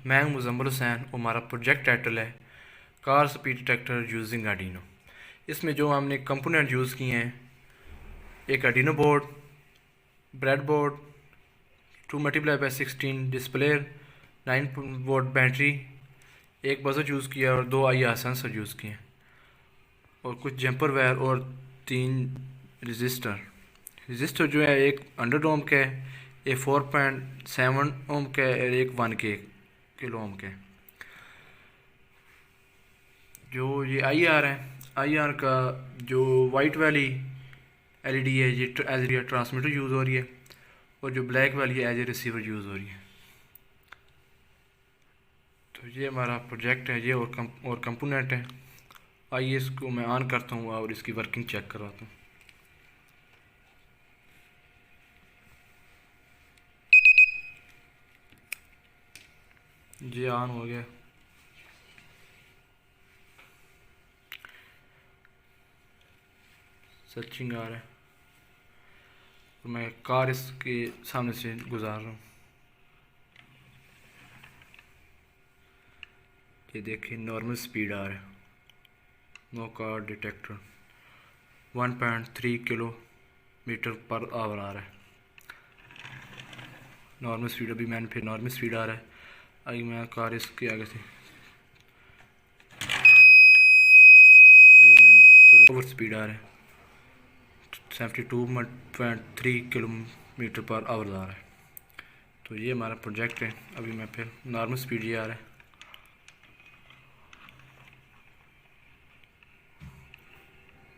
मैं मुज़म्मल हुसैन और हमारा प्रोजेक्ट टाइटल है car speed detector using Arduino. इसमें जो हमने कंपोनेंट यूज़ किए हैं, एक Arduino board, bread board, 2x16 display, 9 volt battery, एक बजर यूज़ किया और 2 IR सेंसर यूज़ किए और कुछ जंपर वायर और 3 रजिस्टर जो है एक 100 ओम का है, एक 4.7 ओम का है और एक 1 किलो ओम का है। जो ये IR है, IR का जो वाइट वाली LED है ये एज ए ट्रांसमीटर यूज़ हो रही है और जो ब्लैक वाली है एज ए रिसीवर यूज़ हो रही है। तो ये हमारा प्रोजेक्ट है, ये और कंपोनेंट है। आइए इसको मैं ऑन करता हूँ और इसकी वर्किंग चेक करवाता हूँ। ये ऑन हो गया। सर्चिंग आ रहा है तो मैं कार इसके सामने से गुजार रहा हूँ। ये देखिए नॉर्मल स्पीड आ रहा है, no car detector 1.3 kilometre per hour आ रहा है। नॉर्मल स्पीड अभी मैंने फिर नॉर्मल स्पीड आ रहा है। आइए मैं कार इसके आगे से ये मैंने थोड़ी ओवर स्पीड आ रहा है, 72.3 किलोमीटर पर आवर आ रहा है। तो ये हमारा प्रोजेक्ट है। अभी मैं फिर नॉर्मल स्पीड ये आ रहा है,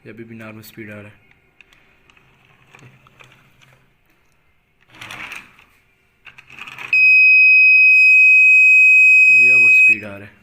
ये अभी भी नॉर्मल स्पीड आ रहा है। ये ओवर स्पीड आ रहा है।